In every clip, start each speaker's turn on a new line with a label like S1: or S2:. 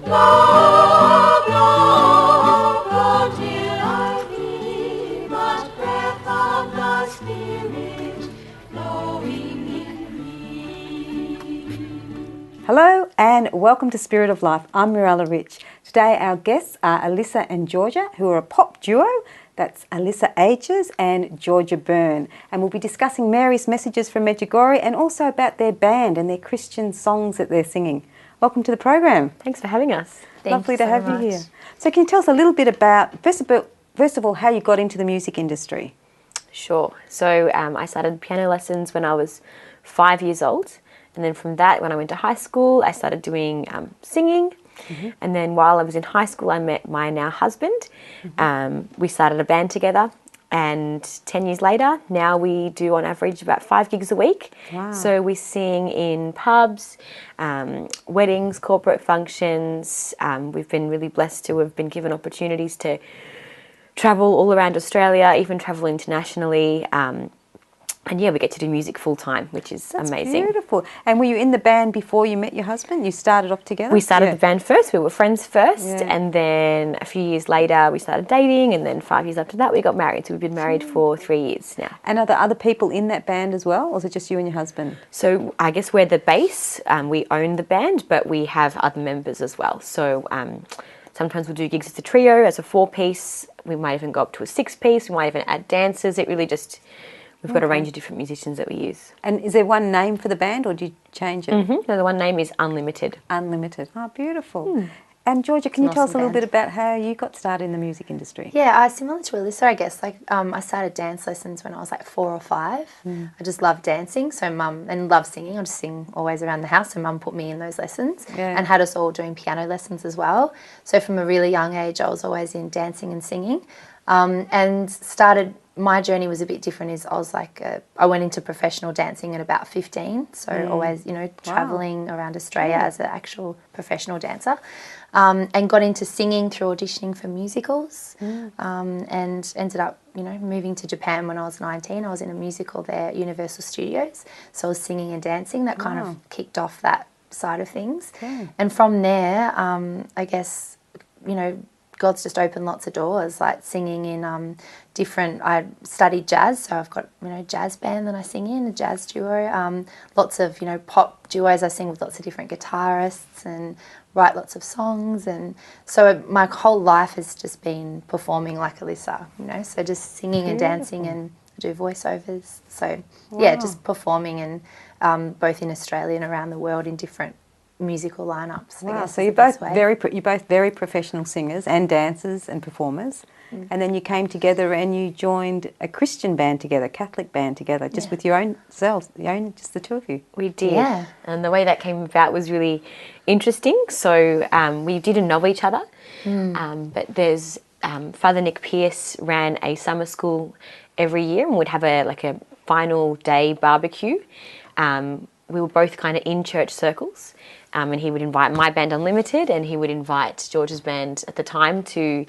S1: Love, love, until I feel the breath of the Spirit flowing in me.
S2: Hello and welcome to Spirit of Life. I'm Mirella Rich. Today our guests are Alyssa and Georgia, who are a pop duo. That's Alyssa Ages and Georgia Byrne. And we'll be discussing Mary's messages from Medjugorje and also about their band and their Christian songs that they're singing. Welcome to the program.
S3: Thanks for having us.
S2: Lovely to have you here. So can you tell us a little bit about, first of all, how you got into the music industry?
S3: Sure. So I started piano lessons when I was 5 years old. And then from that, when I went to high school, I started doing singing. Mm-hmm. And then while I was in high school, I met my now husband. Mm-hmm. We started a band together. And 10 years later, now we do on average about 5 gigs a week.
S2: Wow.
S3: So we sing in pubs, weddings, corporate functions. We've been really blessed to have been given opportunities to travel all around Australia, even travel internationally. And yeah, we get to do music full time, which is amazing.
S2: Beautiful. And were you in the band before you met your husband? You started off together?
S3: We started the band first. We were friends first. And then a few years later, we started dating. And then 5 years after that, we got married. So we've been married for 3 years now.
S2: And are there other people in that band as well? Or is it just you and your husband?
S3: So I guess we're the bass. We own the band, but we have other members as well. So sometimes we'll do gigs as a trio, as a 4-piece. We might even go up to a 6-piece. We might even add dancers. It really just... We've got a range of different musicians that we use.
S2: And is there one name for the band or do you change it?
S3: Mm-hmm. No, the one name is Unlimited.
S2: Unlimited. Oh, beautiful. And Georgia, can you tell us a little bit about how you got started in the music industry?
S4: Yeah, similar to Alyssa, I guess. I started dance lessons when I was 4 or 5. I just loved dancing, and loved singing. I just sing always around the house, so Mum put me in those lessons and had us all doing piano lessons as well. So from a really young age, I was always in dancing and singing, and started. My journey was a bit different. I went into professional dancing at about 15, so always, travelling around Australia as an actual professional dancer, and got into singing through auditioning for musicals, and ended up, moving to Japan when I was 19. I was in a musical there at Universal Studios, so I was singing and dancing. That kind of kicked off that side of things, and from there, I guess, God's just opened lots of doors, like singing in different... I studied jazz, so I've got, jazz band that I sing in, a jazz duo. Lots of, pop duos. I sing with lots of different guitarists and write lots of songs. And so my whole life has just been performing like Alyssa, so just singing and dancing, and I do voiceovers. So, yeah, just performing and both in Australia and around the world in different musical lineups.
S2: Wow, so you're both very professional singers and dancers and performers, and then you came together and you joined a Christian band together, Catholic band together, just with your own selves, just the two of you.
S3: We did, and the way that came about was really interesting. So we didn't know each other, but there's Father Nick Pierce ran a summer school every year and would have a final day barbecue. We were both kind of in church circles. And he would invite my band Unlimited, and he would invite George's band at the time to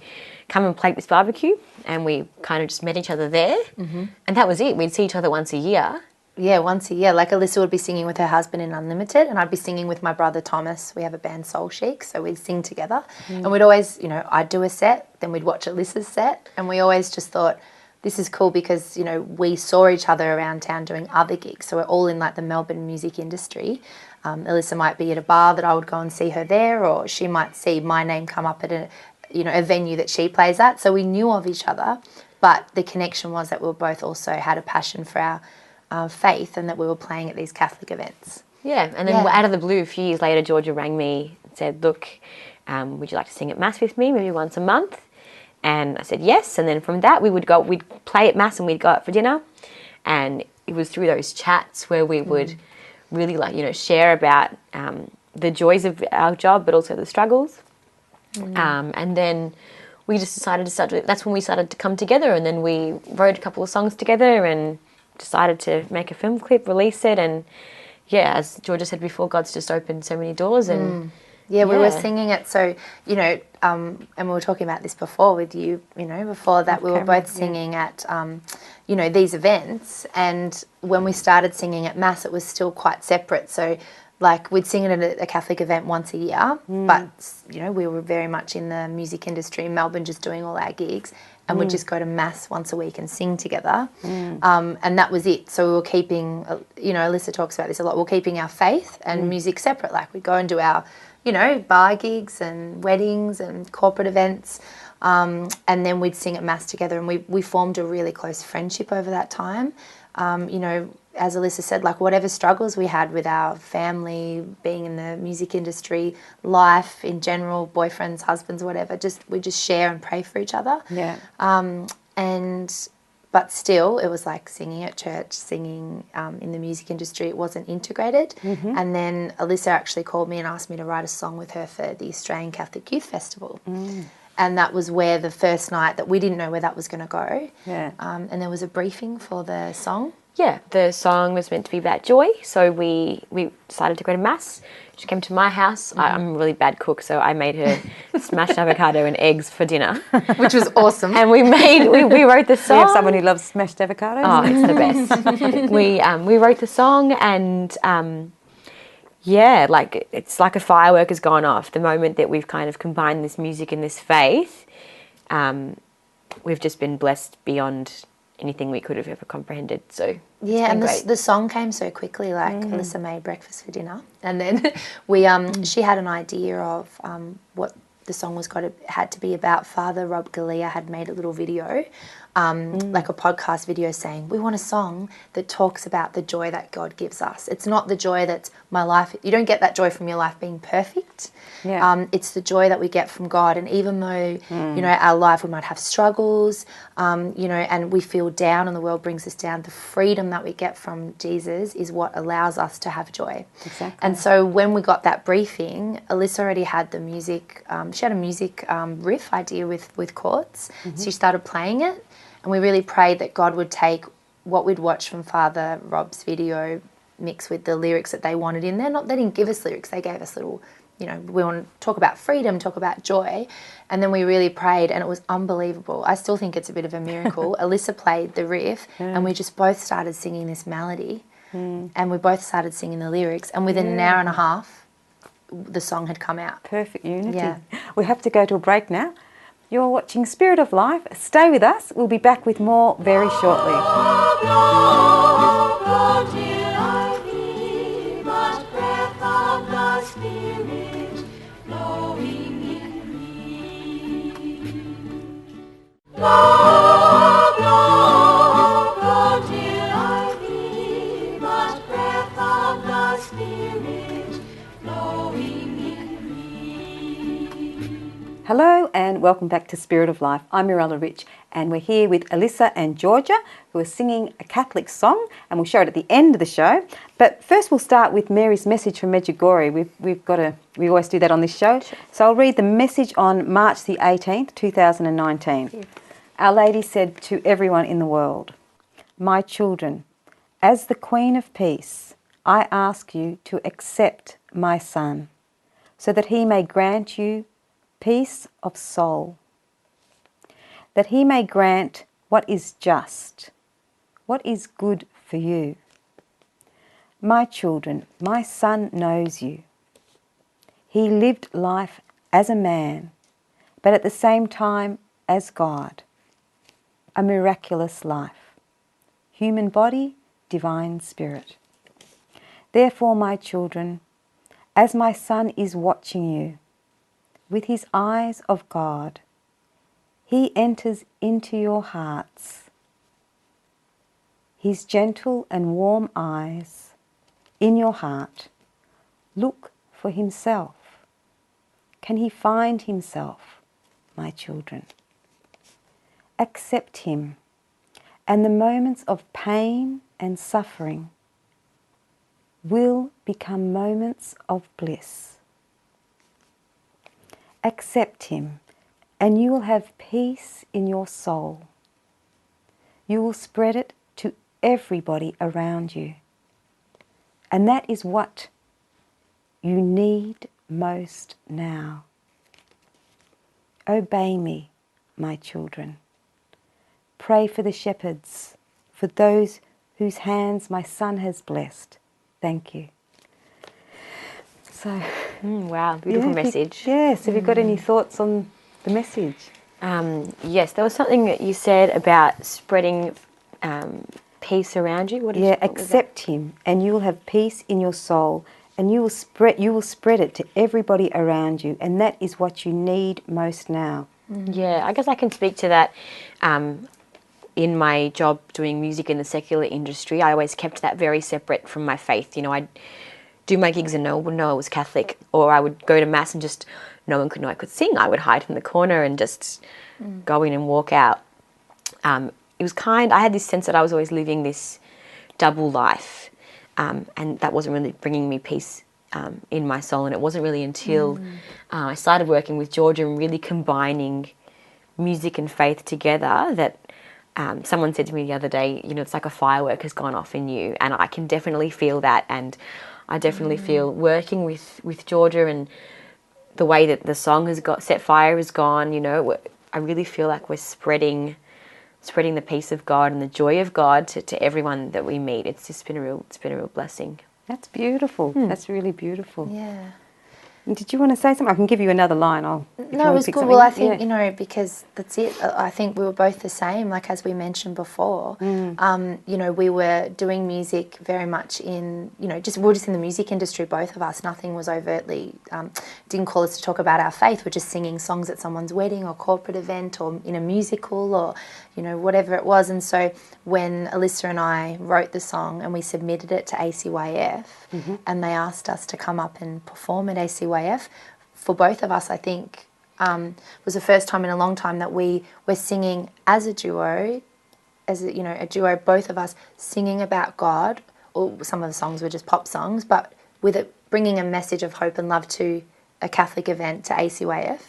S3: come and play at this barbecue. And we kind of just met each other there. And that was it. We'd see each other once a year.
S4: Yeah, once a year. Like Alyssa would be singing with her husband in Unlimited, and I'd be singing with my brother Thomas. We have a band Soul Chic, so we'd sing together. And we'd always, I'd do a set, then we'd watch Alyssa's set. And we always just thought, this is cool because, we saw each other around town doing other gigs. So we're all in the Melbourne music industry. Alyssa might be at a bar that I would go and see her there, or she might see my name come up at a venue that she plays at. So we knew of each other, but the connection was that we both also had a passion for our faith, and that we were playing at these Catholic events.
S3: Yeah, and then out of the blue, a few years later, Georgia rang me and said, look, would you like to sing at Mass with me, maybe once a month? And I said yes, and then from that we'd play at Mass and we'd go out for dinner, and it was through those chats where we would really share about the joys of our job, but also the struggles. And then we just decided to start. That's when we started to come together, and then we wrote a couple of songs together and decided to make a film clip, release it, and as Georgia said before, God's just opened so many doors. And
S4: we were singing it. So and we were talking about this before with you. Before that, we were both singing at these events, and when we started singing at Mass, it was still quite separate. So Like we'd sing it at a Catholic event once a year, but we were very much in the music industry in Melbourne, just doing all our gigs, and we'd just go to mass once a week and sing together, and that was it. So we were keeping, Alyssa talks about this a lot. We're keeping our faith and music separate. Like we'd go and do our, bar gigs and weddings and corporate events, and then we'd sing at mass together, and we formed a really close friendship over that time. As Alyssa said, like whatever struggles we had with our family, being in the music industry, life in general, boyfriends, husbands, whatever, we just share and pray for each other.
S2: Yeah.
S4: But still, it was like singing at church, singing in the music industry. It wasn't integrated. And then Alyssa actually called me and asked me to write a song with her for the Australian Catholic Youth Festival. And that was where the first night that we didn't know where that was going to go.
S2: Yeah.
S4: And there was a briefing for the song.
S3: Yeah, the song was meant to be about joy, so we decided to go to mass. She came to my house. I'm a really bad cook, so I made her smashed avocado and eggs for dinner,
S4: Which was awesome.
S3: and we wrote the song.
S2: We have someone who loves smashed avocados.
S3: Oh, it's the best. We wrote the song, and like it's like a firework has gone off the moment that we've kind of combined this music and this faith. We've just been blessed beyond anything we could have ever comprehended. So
S4: yeah, and the song came so quickly. Like Alyssa made breakfast for dinner, and then she had an idea of what the song had to be about. Father Rob Galea had made a little video, like a podcast video, saying we want a song that talks about the joy that God gives us. It's not the joy that's my life. You don't get that joy from your life being perfect.
S2: Yeah.
S4: It's the joy that we get from God. And even though our life, we might have struggles, and we feel down, and the world brings us down, the freedom that we get from Jesus is what allows us to have joy.
S2: Exactly.
S4: And so when we got that briefing, Alyssa already had the music. She had a music riff idea with chords. So she started playing it, and we really prayed that God would take what we'd watched from Father Rob's video, mix with the lyrics that they wanted in there. They didn't give us lyrics; they gave us little. We want to talk about freedom, talk about joy. And then we really prayed, and it was unbelievable. I still think it's a bit of a miracle. Alyssa played the riff, and we just both started singing this melody, and we both started singing the lyrics. And within an hour and a half, the song had come out.
S2: Perfect unity.
S4: Yeah.
S2: We have to go to a break now. You're watching Spirit of Life. Stay with us. We'll be back with more very shortly. Hello and welcome back to Spirit of Life. I'm Mirella Rich, and we're here with Alyssa and Georgia, who are singing a Catholic song, and we'll show it at the end of the show. But first we'll start with Mary's message from Medjugorje. We always do that on this show. So I'll read the message on March the 18th, 2019. Yes. Our Lady said to everyone in the world, "My children, as the Queen of Peace, I ask you to accept my Son, so that he may grant you peace of soul, that he may grant what is just, what is good for you. My children, my Son knows you. He lived life as a man, but at the same time as God, a miraculous life, human body, divine spirit. Therefore, my children, as my Son is watching you, with his eyes of God, he enters into your hearts. His gentle and warm eyes in your heart look for himself. Can he find himself, my children? Accept him, and the moments of pain and suffering will become moments of bliss. Accept him, and you will have peace in your soul. You will spread it to everybody around you. And that is what you need most now. Obey me, my children. Pray for the shepherds, for those whose hands my Son has blessed. Thank you." So,
S3: Wow, beautiful message.
S2: Yes. Have you got any thoughts on the message?
S3: Yes, there was something that you said about spreading peace around you. What was that?
S2: Accept Him, and you will have peace in your soul, and you will spread it to everybody around you, and that is what you need most now.
S3: Yeah, I guess I can speak to that. In my job doing music in the secular industry, I always kept that very separate from my faith. You know, I'd do my gigs and no one would know I was Catholic, or I would go to Mass and just no one could know I could sing. I would hide in the corner and just go in and walk out. It was I had this sense that I was always living this double life, and that wasn't really bringing me peace in my soul. And it wasn't really until I started working with Georgia and really combining music and faith together that someone said to me the other day, you know, it's like a firework has gone off in you, and I can definitely feel that. And I definitely feel working with Georgia and the way that the song has got Set Fire has gone, you know, I really feel like we're spreading the peace of God and the joy of God to everyone that we meet. It's just been a real blessing.
S2: That's beautiful. That's really beautiful.
S4: Yeah.
S2: And did you want to say something? I can give you another line.
S4: No, it was good. Well, I think, you know, because that's it. I think we were both the same, like as we mentioned before. You know, we were doing music very much in, you know, we were just in the music industry, both of us. Nothing was overtly, didn't call us to talk about our faith. We're just singing songs at someone's wedding or corporate event or in a musical or, you know, whatever it was. And so when Alyssa and I wrote the song and we submitted it to ACYF and they asked us to come up and perform at ACYF, for both of us, I think, was the first time in a long time that we were singing as a duo, a duo, both of us singing about God. Or some of the songs were just pop songs, but with it bringing a message of hope and love to a Catholic event, to ACYF.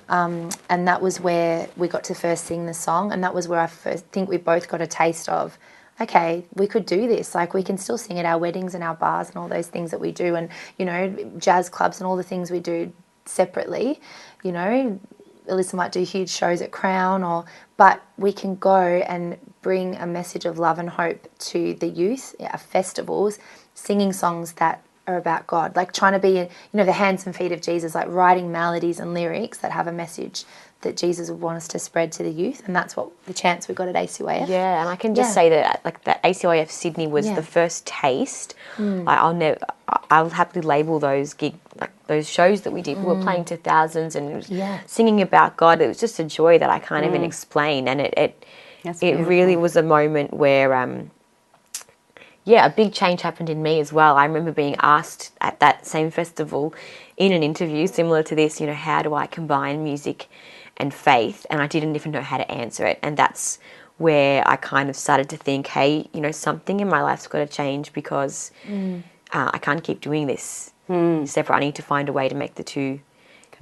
S4: And that was where we got to first sing the song, and that was where I first think we both got a taste of, okay, we could do this. Like, we can still sing at our weddings and our bars and all those things that we do, and, you know, jazz clubs and all the things we do separately. You know, Alyssa might do huge shows at Crown, but we can go and bring a message of love and hope to the youth at festivals, singing songs that are about God, like trying to be, you know, the hands and feet of Jesus, like writing melodies and lyrics that have a message that Jesus would want us to spread to the youth. And that's what the chance we got at ACYF.
S3: Yeah, and I can just say that, like, that ACYF Sydney was the first taste. Like, I'll happily label those those shows that we did. We were playing to thousands and it was singing about God. It was just a joy that I can't even explain. And it really was a moment where a big change happened in me as well. I remember being asked at that same festival in an interview similar to this, you know, how do I combine music and faith? And I didn't even know how to answer it. And that's where I kind of started to think, hey, you know, something in my life's got to change because I can't keep doing this separate. I need to find a way to make the two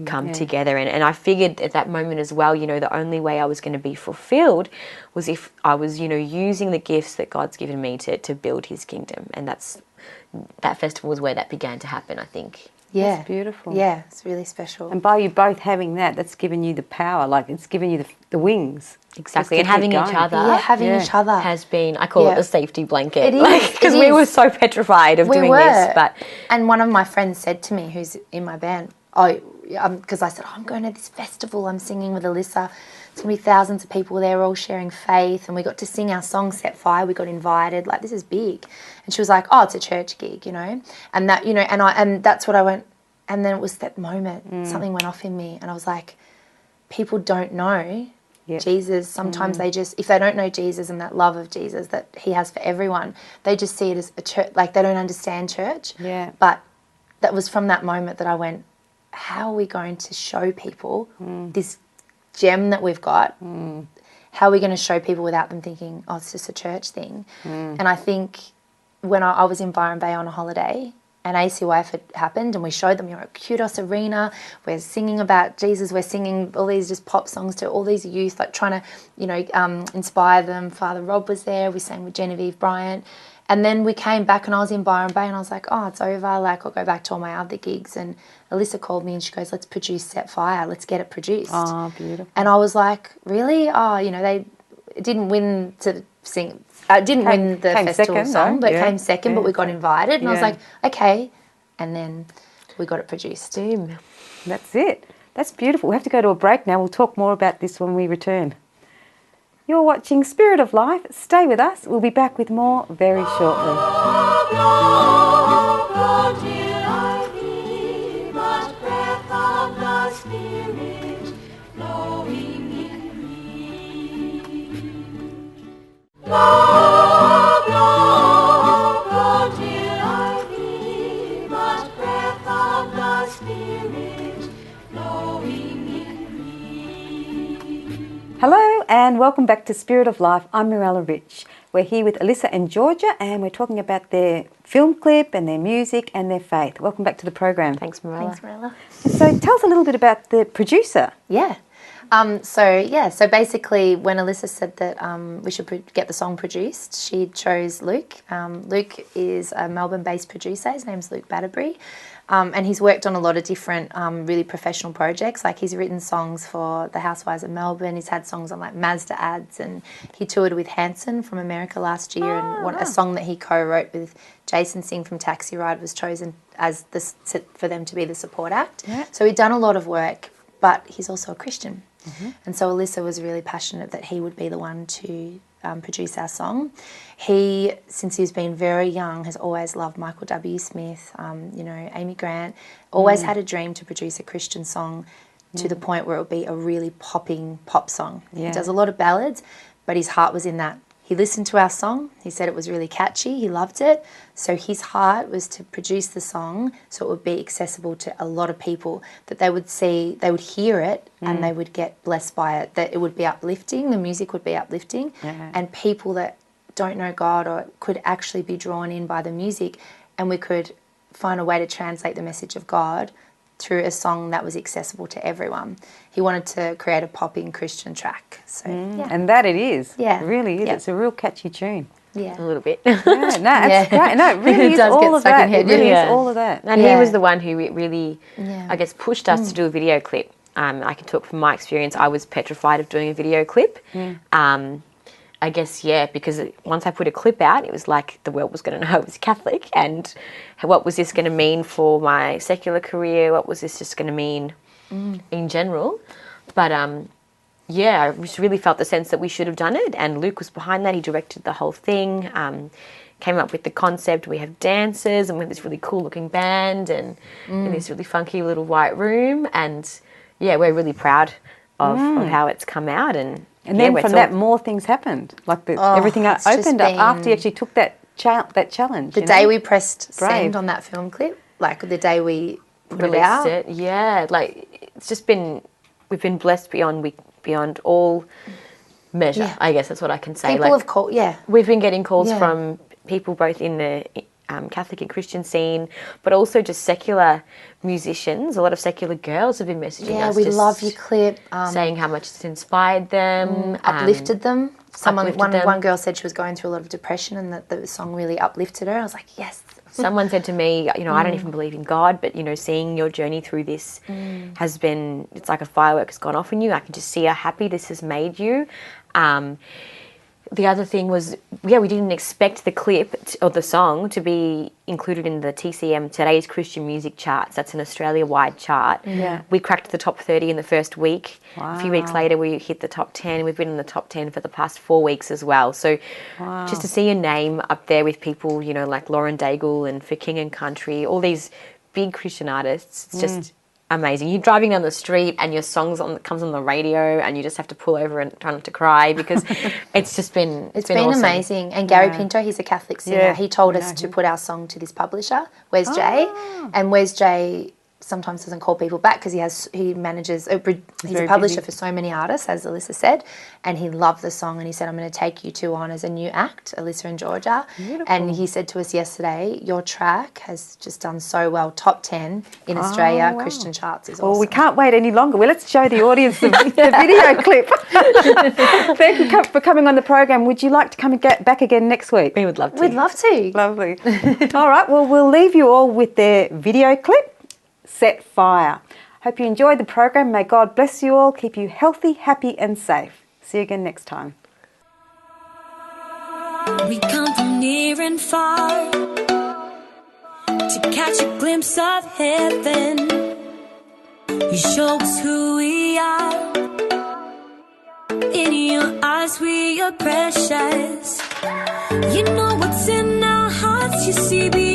S3: come together. And I figured at that moment as well, you know, the only way I was going to be fulfilled was if I was, you know, using the gifts that God's given me to build his kingdom. And that festival was where that began to happen, I think.
S4: Yeah.
S2: That's beautiful.
S4: Yeah, it's really special.
S2: And by you both having that's given you the power, like it's given you the wings.
S3: Exactly, and having each other.
S4: Yeah, having each other
S3: has been, I call it the safety blanket.
S4: It is.
S3: Because we were so petrified of doing this.
S4: And one of my friends said to me, who's in my band, because I said, I'm going to this festival, I'm singing with Alyssa. It's going to be thousands of people there all sharing faith, and we got to sing our song Set Fire. We got invited, like, this is big. And she was like, oh, it's a church gig, you know. And that, you know, and that's what I went, and then it was that moment, something went off in me, and I was like, people don't know Jesus. Sometimes they just, if they don't know Jesus and that love of Jesus that he has for everyone, they just see it as a church, like they don't understand church.
S2: Yeah.
S4: But that was from that moment that I went, how are we going to show people this gem that we've got? How are we going to show people without them thinking, oh, it's just a church thing? And I think when I was in Byron Bay on a holiday and ACYF had happened and we showed them, you're at Kudos Arena, we're singing about Jesus, we're singing all these just pop songs to all these youth, like trying to, you know, inspire them. Father Rob was there, we sang with Genevieve Bryant. And then we came back and I was in Byron Bay and I was like, oh, it's over. Like, I'll go back to all my other gigs. And Alyssa called me and she goes, let's produce Set Fire. Let's get it produced.
S2: Oh, beautiful.
S4: And I was like, really? Oh, you know, they didn't win to sing. Didn't win the festival
S2: second,
S4: song,
S2: no?
S4: but came second, but we got invited. And I was like, okay. And then we got it produced.
S3: Boom.
S2: That's it. That's beautiful. We have to go to a break now. We'll talk more about this when we return. You're watching Spirit of Life. Stay with us. We'll be back with more very shortly.
S1: Blow till I hear much breath of the Spirit blowing in me. Blow, blow till I hear much breath of the Spirit blowing in me.
S2: Hello and welcome back to Spirit of Life. I'm Mirella Rich. We're here with Alyssa and Georgia and we're talking about their film clip and their music and their faith. Welcome back to the program.
S3: Thanks, Mirella.
S4: Thanks, Marilla.
S2: So tell us a little bit about the producer.
S4: Yeah. So basically when Alyssa said that we should get the song produced, she chose Luke. Luke is a Melbourne-based producer. His name's Luke Batterbury. And he's worked on a lot of different really professional projects. Like he's written songs for the Housewives of Melbourne. He's had songs on like Mazda ads, and he toured with Hanson from America last year. A song that he co-wrote with Jason Singh from Taxi Ride was chosen as for them to be the support act.
S2: Yeah.
S4: So he'd done a lot of work, but he's also a Christian. And so Alyssa was really passionate that he would be the one to produce our song. He, since he's been very young, has always loved Michael W. Smith, Amy Grant, always had a dream to produce a Christian song to the point where it would be a really popping pop song.
S2: Yeah.
S4: He does a lot of ballads, but his heart was in that. He listened to our song. He said it was really catchy. He loved it. So his heart was to produce the song so it would be accessible to a lot of people, that they would hear it and they would get blessed by it, that it would be uplifting, the music would be uplifting, and people that don't know God or could actually be drawn in by the music, and we could find a way to translate the message of God through a song that was accessible to everyone. He wanted to create a popping Christian track. So yeah.
S2: And that it is.
S4: Yeah.
S2: It really is.
S4: Yeah.
S2: It's a real catchy tune.
S4: Yeah.
S3: A little bit.
S2: Yeah, no, it's great. No, it really
S4: It
S2: is
S4: does
S2: all
S4: get
S2: of
S4: stuck
S2: that.
S4: in
S2: It
S4: head,
S2: really
S3: yeah.
S2: is all of that.
S3: And he
S4: Yeah.
S3: was the one who really,
S4: Yeah.
S3: I guess, pushed us to do a video clip. I can talk from my experience. I was petrified of doing a video clip. I guess, because once I put a clip out, it was like the world was going to know I was Catholic, and what was this going to mean for my secular career? What was this just going to mean in general? But I just really felt the sense that we should have done it, and Luke was behind that. He directed the whole thing, came up with the concept. We have dancers, and we have this really cool looking band, and in this really funky little white room, and we're really proud of how it's come out.
S2: And then from that, more things happened. Like everything
S4: it's just
S2: opened up after you
S4: been-
S2: actually took that challenge.
S4: The day we pressed send on that film clip, like the day we put it out.
S3: released it, like it's just been, we've been blessed beyond all measure.
S4: Yeah.
S3: I guess that's what I can say.
S4: People have called,
S3: We've been getting calls
S4: Yeah.
S3: from people both in the Catholic and Christian scene, but also just secular musicians. A lot of secular girls have been messaging us.
S4: we
S3: just
S4: love your clip.
S3: saying how much it's inspired them,
S4: Uplifted them.
S3: uplifted them.
S4: One girl said she was going through a lot of depression and that the song really uplifted her. I was like, yes.
S3: Someone said to me, I don't even believe in God, but, seeing your journey through this has been, it's like a firework has gone off in you. I can just see how happy this has made you. The other thing was, we didn't expect the clip or the song to be included in the TCM, Today's Christian Music Charts. That's an Australia-wide chart.
S2: Yeah.
S3: We cracked the top 30 in the first week.
S2: Wow.
S3: A few weeks later, we hit the top 10. We've been in the top 10 for the past 4 weeks as well. So just to see your name up there with people, like Lauren Daigle and For King and Country, all these big Christian artists, it's just amazing. You're driving down the street and your song comes on the radio and you just have to pull over and try not to cry because it's just been
S4: It's been
S3: awesome.
S4: amazing. And Gary Pinto, he's a Catholic singer.
S2: Yeah,
S4: He told
S2: I
S4: us
S2: know
S4: to
S2: him.
S4: put our song to this publisher, Wes J. And Wes J sometimes doesn't call people back because he manages, he's
S2: very
S4: a publisher
S2: busy.
S4: for so many artists, as Alyssa said, and he loved the song and he said, I'm going to take you two on as a new act, Alyssa and Georgia.
S2: Beautiful.
S4: And he said to us yesterday, your track has just done so well, top 10 in Australia,
S2: wow.
S4: Christian charts is awesome.
S2: Well, we can't wait any longer. Well, let's show the audience the video clip. Thank you for coming on the program. Would you like to come and get back again next week?
S3: We would love to.
S4: We'd love to.
S2: Lovely. All right, well, we'll leave you all with their video clip, Set Fire. Hope you enjoyed the program. May God bless you all, keep you healthy, happy and safe. See you again next time.
S5: We come from near and far to
S1: catch a glimpse of heaven. You show us who we are. In your eyes we are precious. You know what's in our hearts, you see beyond